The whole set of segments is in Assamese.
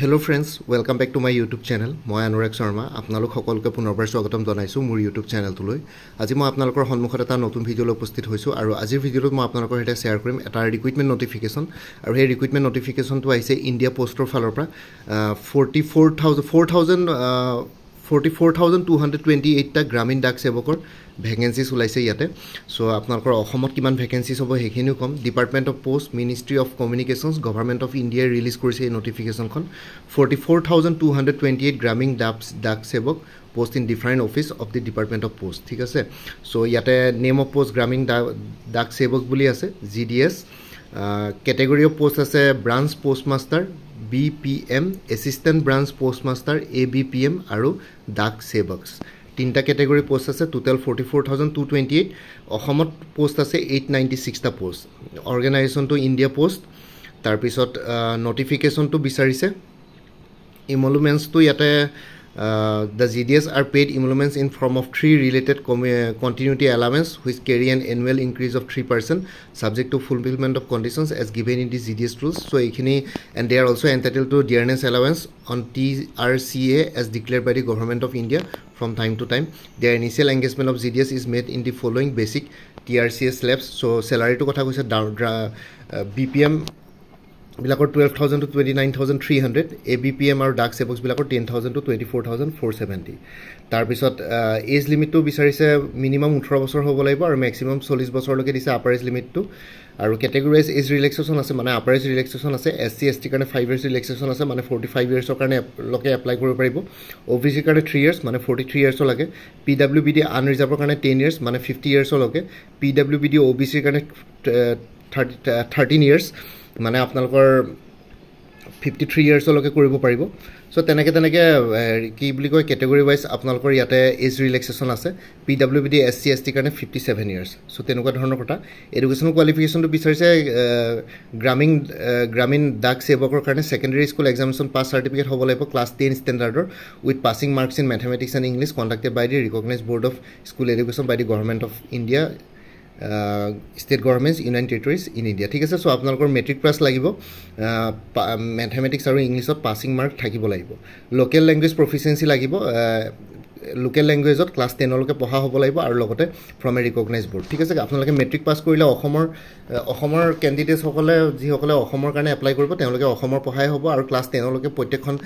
Hello friends, welcome back to my YouTube channel. মই অনুৰাগ শৰ্মা আপোনালোক সকলোকে পুনৰবাৰ স্বাগতম জনাইছো মোৰ YouTube চেনেলটোলৈ। আজি মই আপোনালোকৰ সন্মুখত এটা নতুন ভিডিঅ'লৈ উপস্থিত হৈছো আৰু আজিৰ ভিডিঅ'টোত মই আপোনালোকৰ সৈতে শ্বেয়াৰ কৰিম এটা ৰিক্ৰুইটমেন্ট নটিফিকেশন আৰু এই ৰিক্ৰুইটমেন্ট নটিফিকেশনটো আহিছে ইণ্ডিয়া পোষ্টৰ ফালৰ পৰা 44,228 টা গ্ৰামীণ ডাক সেৱকৰ ভ্যাকেন্সিজ ওলাইছে ইয়াতে সো আপোনালোকৰ অসমত কিমান ভ্যাকেন্সিজ হ'ব হেখিনিও কম department of post ministry of communications government of India release কৰিছে এই নটিফিকেশনখন 44,228 গ্ৰামীণ ডাক সেৱক post in different office of the department of post ঠিক আছে সো ইয়াতে নেম অফ পোষ্ট গ্ৰামীণ ডাক সেৱক বুলি আছে GDS category of post আছে branch postmaster BPM assistant branch postmaster ABPM আৰু ডাক সেৱকস তিনটা ক্যাটাগরি পোস্ট আছে টোটাল 44,228 অসমত পোস্ট আছে 896 টা পোস্ট অর্গানাইজেশন টু ইন্ডিয়া পোস্ট তাৰ পিছত নোটিফিকেশন টু বিচাৰিছে emoluments to ইয়াতে the GDS are paid emoluments in form of three related continuity allowance which carry an annual increase of 3% subject to fulfillment of conditions as given in the GDS rules so ekhini and they are also entitled to dearness allowance on TRCA as declared by the government of India from time to time their initial engagement of GDS is made in the following basic TRCA slabs so salary to kotha koise BPM বিলাকৰ 12,000 to 29,300 ABPM আৰু ডাক সেৱক বিলাকৰ 10,000 to 24,470 তাৰ পিছত এজ লিমিট টো বিচাৰিছে মিনিমাম 18 বছৰ হ'ব লাগিব আৰু ম্যাক্সিমাম 40 বছৰ লৈকে দিছে আপাৰ এজ লিমিট টো আৰু ক্যাটাগৰীজ এজ ৰিলেক্সেশন আছে মানে আপাৰ এজ ৰিলেক্সেশন আছে SC ST কাৰণে 5 ইয়াৰ্স ৰিলেক্সেশন আছে মানে 45 ইয়াৰ্সৰ কাৰণে লোকে এপ্লাই কৰিব পাৰিব OBC কাৰণে 3 ইয়াৰ্স মানে 43 ইয়াৰ্স লাগে PWBD আনৰিজাৰ্ভৰ কাৰণে 10 ইয়াৰ্স মানে 50 ইয়াৰ্স লাগে PWBD OBC কাৰণে 13 ইয়াৰ্স মানে আপোনালোকৰ 53 ইয়াৰ্স লকে কৰিব পাৰিব সো তেনেকে কি বুলি কয় ক্যাটাগৰি ওয়াইজ আপোনালোকৰ ইয়াতে এজ ৰিলেক্সেশন আছে PWBD SC ST কাৰণে 57 ইয়াৰ্স সো তেনেকুৱা ধৰণৰ কথা এডুকেশনাল কোৱালিফিকেশন টো বিচাৰিছে গ্ৰামীণ ডাক সেৱকৰ কাৰণে secondary school examination pass certificate হ'ব লাগিব ক্লাস 10 ষ্টেণ্ডাৰ্ডৰ with passing marks in mathematics and English conducted by the recognised board of school education by the government of India state governments union territories in India ঠিক আছে সো আপোনালোকৰ মেট্ৰিক পাস লাগিব ম্যাথমেটিক্স আৰু ইংলিশত পাছিং মাৰ্ক থাকিব লাগিব লোকেল ল্যাঙ্গুৱেজ প্ৰফিচিয়েন্সি লাগিব লোকেল ল্যাঙ্গুৱেজত ক্লাস 10 লকে পঢ়া হ'ব লাগিব আৰু লগতে ফ্ৰম এ ৰিকগনাইজড বোৰ্ড ঠিক আছে আপোনালোকে মেট্ৰিক পাস কৰিলে অসমৰ ক্যান্ডিডেটস সকলে যি সকলে অসমৰ কাৰণে এপ্লাই কৰিব তেওঁলোকে অসমৰ পঢ়াই হ'ব আৰু ক্লাস 10 লকে প্ৰত্যেকখন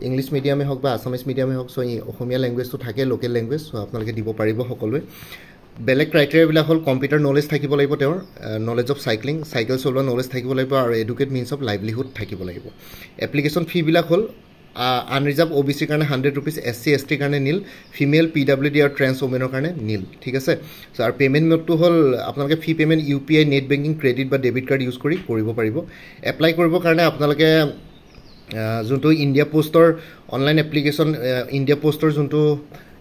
ইংলিশ মিডিয়ামে হওক বা আসামিজ মিডিয়ামে হওক সো অসমীয়া ল্যাঙ্গুৱেজটো থাকে লোকেল ল্যাঙ্গুৱেজ সো আপোনালোকে দিব পাৰিব সকলোৱে বেলেগ ক্ৰাইটেৰিয়া বিলাক হল কম্পিউটাৰ নলেজ থাকিব লাগিব তেওঁৰ নলেজ অফ সাইক্লিং সাইকেল চলোৱা নলেজ থাকিব লাগিব আৰু এডুকেট মিন্স অফ লাইভলিহুড থাকিব লাগিব এপ্লিকেশন ফি বিলাক হল আনৰিজাৰ্ভ OBC কাৰণে 100 रुपीस SC ST কাৰণে নীল ফিমেল PWD আৰু ট্ৰান্স ওমেনৰ কাৰণে নীল ঠিক আছে সো আৰু পেমেন্ট মেথডটো হল আপোনালোকে fee payment UPI net banking credit বা ডেবিট কাৰ্ড ইউজ কৰি কৰিব পাৰিব এপ্লাই কৰিবৰ কাৰণে আপোনালোকে যোনটো ইণ্ডিয়া পোষ্টৰ অনলাইন এপ্লিকেশন ইণ্ডিয়া পোষ্টৰ যোনটো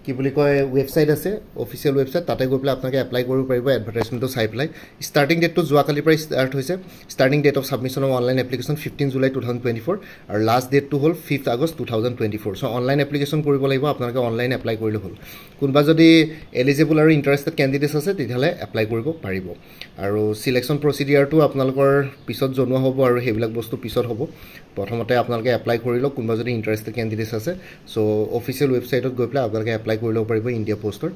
কি বুলি কয় ওয়েবসাইট আছে অফিশিয়াল ওয়েবসাইট তাতে গৈ পেলাই আপোনালোকে এপ্লাই কৰিব পাৰিব এডভাৰটাইজমেন্টটো চাই পেলাই ষ্টাৰ্টিং ডেট টো যোৱা কালি পৰা ষ্টাৰ্ট হৈছে starting date of submission of online application 15 July 2024 আৰু লাষ্ট ডেট টো হল 5th August 2024 so online application কৰিব লাগিব আপোনালোকে অনলাইন এপ্লাই কৰিলে হল কোনবা যদি এলিজিবল আৰু ইন্টাৰেষ্টেড ক্যান্ডিডেটস আছে তেতিয়ালে এপ্লাই কৰিব পাৰিব আৰু সিলেকশন প্ৰসিডিউৰটো আপোনালোকৰ পিছত জনোৱা হ'ব আৰু হেবিলাক বস্তু পিছত হ'ব প্ৰথমতে আপোনালোকে এপ্লাই কৰিলো কোনবা যদি ইন্টাৰেষ্টেড ক্যান্ডিডেটস আছে সো অফিশিয়াল ওয়েবসাইটত গৈ পেলাই আপোনালোকে এপ্লাই কৰি লব পাৰিব ইণ্ডিয়া পোষ্টৰ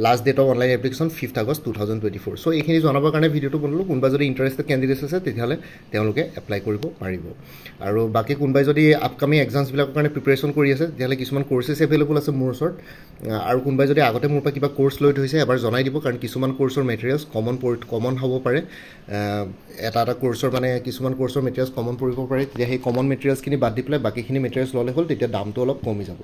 last date of online application 5th August 2024 so এইখিনি জনাবৰ কাৰণে ভিডিওটো বনালো কোনবা যদি ইন্টাৰেষ্টেড ক্যান্ডিডেটস আছে তেতিয়ালে তেওঁলোকে এপ্লাই কৰিব পাৰিব আৰু বাকি কোনবাই যদি আপকামিং এক্সামছ বিলাকৰ কাৰণে প্ৰিপাৰেচন কৰি আছে তেতিয়ালে কিছুমান কোৰ্सेছ এভেইলেবল আছে মোৰ ওচৰত আৰু কোনবাই যদি আগতে মোৰ পৰা কিবা কোৰ্স লৈ থৈছে এবাৰ জনাই দিব কাৰণ কিছুমান কোৰ্সৰ মেটেৰিয়েলছ কমন হ'ব পাৰে এটা কোৰ্সৰ মানে কিছুমান কোৰ্সৰ মেটেৰিয়েলছ কমন পৰিব পাৰে তেতিয়া সেই কমন মেটেৰিয়েলছ খিনি বাদ দি পেলাই বাকিখিনি মেটেৰিয়েলছ ললে হল তেতিয়া দামটো অলপ কমি যাব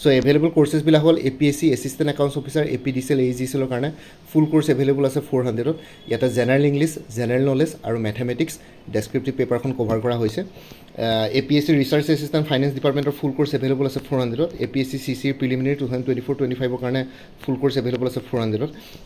সো এভেইলেবল কোৰ্সেছ বিলাক হল APSC assistant accounts officer APDCL AGCL কাৰণে ফুল কোৰ্স এভেইলেবল আছে 400 ত ইয়াতে জেনাৰেল ইংলিশ জেনাৰেল নলেজ আৰু ম্যাথমেটিক্স ডেসক্ৰিপটিভ পেপাৰখন কভাৰ কৰা হৈছে APSC ৰিসাৰ্চ এসিস্ট্যান্ট ফাইনান্স ডিপাৰ্টমেন্টৰ ফুল কোৰ্স এভেইলেবল আছে 400 ত APSC CC প্ৰিলিমিনাৰী 2024-25 কাৰণে ফুল কোৰ্স এভেইলেবল আছে 400 ত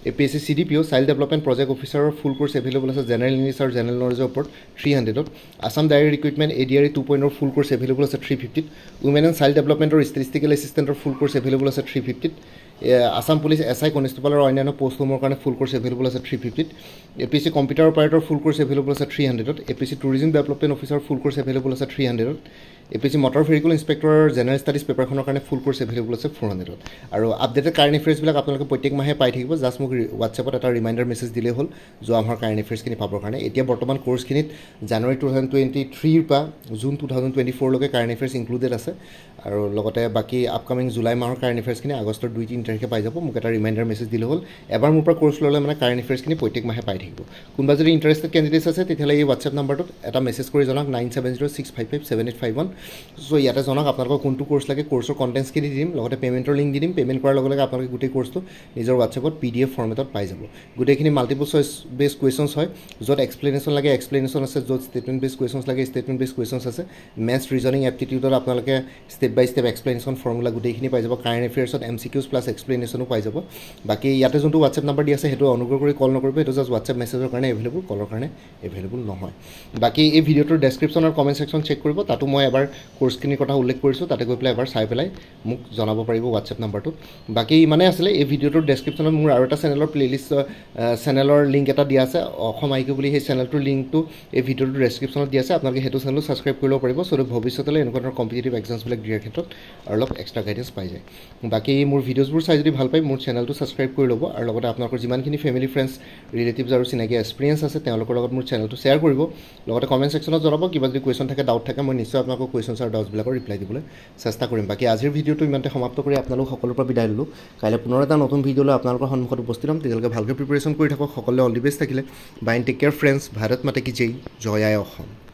APSC CDPO child development project অফিচাৰৰ ফুল কোৰ্স এভেইলেবল আছে জেনাৰেল ইংলিশ আৰু জেনাৰেল নলেজৰ ওপৰত 300 ত Assam direct recruitment ADRE 2.0 full course available আছে 350 ত উমেন এণ্ড চাইল্ড ডেভেলপমেন্টৰ ষ্টেটিষ্টিকেল এসিস্ট্যান্টৰ ফুল কোৰ্স এভেইলেবল আছে 350 ত আসাম পুলিশ SI কনষ্টেবল আৰু অন্যান্য পোষ্টসমূহৰ কাৰণে ফুল কোৰ্স এভেইলেবল আছে 350 ত APSC computer operator full course available আছে 300 ত APSC tourism development officer full course available আছে 300 ত APSC মটৰ ভেহিকল ইনস্পেক্টৰৰ জেনেৰেল ষ্টাডিজ পেপাৰখনৰ কাৰণে ফুল কোৰ্ছ এভেইলেবল আছে 400ত আৰু আপডেটেড কাৰেণ্ট এফেয়াৰ্ছবিলাক আপোনালোকে প্ৰত্যেক মাহে পাই থাকিব জাষ্ট মোক হোৱাটছএপত এটা ৰিমাইণ্ডাৰ মেছেজ দিলেই হ'ল যোৱা আমাৰ কাৰেণ্ট এফেয়াৰ্ছখিনি পাবৰ কাৰণে এতিয়া বৰ্তমান কোৰ্ছখিনিত জানুৱাৰী 2023 পৰা জুন 2024 লৈকে কাৰেণ্ট এফেয়াৰ্ছ ইনক্লুডেড আছে আৰু লগতে বাকী আপকামিং জুলাই মাহৰ কাৰেণ্ট এফেয়াৰ্ছখিনি আগষ্টৰ 2-3 তাৰিখে পাই যাব মোক এটা ৰিমাইণ্ডাৰ মেছেজ দিলে হ'ল এবাৰ মোৰ পৰা কোৰ্ছ ল'লে মানে কাৰেণ্ট এফেয়াৰ্ছখিনি প্ৰত্যেক মাহে পাই থাকিব কোনোবা যদি ইণ্টাৰেষ্টেড কেণ্ডিডেটছ আছে তেতিয়াহ'লে এই হোৱাটছএপ নাম্বাৰটোত এটা মেছেজ কৰি জনাওক 9706557851 চ' ইয়াতে জনাওক আপোনালোকক কোনটো কোৰ্ছ লাগে কোৰ্ছৰ কণ্টেণ্টছখিনি দি দিম লগতে পে'মেণ্টৰ লিংক দি দিম পে'মেণ্ট কৰাৰ লগে লগে আপোনালোকে গোটেই কোৰ্ছটো নিজৰ হোৱাটছএপত PDF ফৰ্মেটত পাই যাব গোটেইখিনি মাল্টিপল চইচ বেছ কুৱেশ্যনছ হয় য'ত এক্সপ্লেনেশ্যন লাগে এক্সপ্লেনেশ্যন আছে য'ত ষ্টেটমেণ্ট বেছ কুৱেশ্যনছ লাগে ষ্টেটমেণ্ট বেছ কুৱেশ্যনছ আছে মেথছ ৰিজনিং এপ্টিটিউডত আপোনালোকে ষ্টেপ বাই ষ্টেপ এক্সপ্লেনেশ্যন ফৰ্মুলা গোটেইখিনি পাই যাব কাৰেণ্ট এফেয়াৰ্ছত MCQs প্লাছ এক্সপ্লেনেশ্যনো পাই যাব বাকী ইয়াতে যোনটো হোৱাটছএপ নাম্বাৰ দি আছে সেইটো অনুগ্ৰহ কৰি কল নকৰিব সেইটো জাষ্ট হোৱাটছএপ মেছেজৰ কাৰণে এভেইলেবল কলৰ কাৰণে এভেইলেবল নহয় বাকী এই ভিডিঅ'টোৰ ডেছক্ৰিপশ্যন আৰু কমেণ্ট ছেকশ্যন চেক কৰিব তাতো মই এবাৰ কোৰ্ছখিনিৰ কথা উল্লেখ কৰিছোঁ তাতে গৈ পেলাই এবাৰ চাই পেলাই মোক জনাব পাৰিব হোৱাটছএপ নাম্বাৰটোত বাকী ইমানেই আছিলে এই ভিডিঅ'টোৰ ডেছক্ৰিপশ্যনত মোৰ আৰু এটা চেনেলৰ প্লেলিষ্ট চেনেলৰ লিংক এটা দিয়া আছে অসম আইকিউ বুলি সেই চেনেলটোৰ লিংকটো এই ভিডিঅ'টোৰ ডেছক্ৰিপশ্যনত দিয়া আছে আপোনালোকে সেইটো চেনেলো ছাবস্ক্ৰাইব কৰি ল'ব পাৰিব চ' ভৱিষ্যতলৈ এনেকুৱা ধৰণৰ কম্পিটিটিভ এক্সামছবিলাক দিয়াৰ ক্ষেত্ৰত আৰু অলপ এক্সট্ৰা গাইডেঞ্চ পাই যায় বাকী মোৰ ভিডিঅ'ছবোৰ চাই যদি ভাল পায় মোৰ চেনেলটো ছাবস্ক্ৰাইব কৰি ল'ব আৰু লগতে আপোনালোকৰ যিমানখিনি ফেমিলি ফ্ৰেণ্ডছ ৰিলেটিভছ আৰু চিনাকি এক্সপিৰিয়েঞ্চ আছে তেওঁলোকৰ লগত মোৰ চেনেলটো শ্বেয়াৰ কৰিব লগতে কমেণ্ট ছেকশ্যনত জনাব কিবা যদি কুৱেশ্যন থাকে ডাউট থাকে মই নিশ্চয় আপোনালোকৰ কুৱেশ্যনছ আৰু ডাউটছবিলাকৰ ৰিপ্লাই দিবলৈ চেষ্টা কৰিম বাকী আজিৰ ভিডিঅ'টো ইমানতে সমাপ্ত কৰি আপোনালোক সকলোৰ পৰা বিদায় ল'লোঁ কাইলৈ পুনৰ এটা নতুন ভিডিঅ'লৈ আপোনালোকৰ সন্মুখত উপস্থিত হ'ম তেতিয়ালৈকে ভালকৈ প্ৰিপেৰেশ্যন কৰি থাকক সকলোৱে অল দি বেষ্ট থাকিলে bye and take care friends Bharat Mata কি জয় জয় আই অসম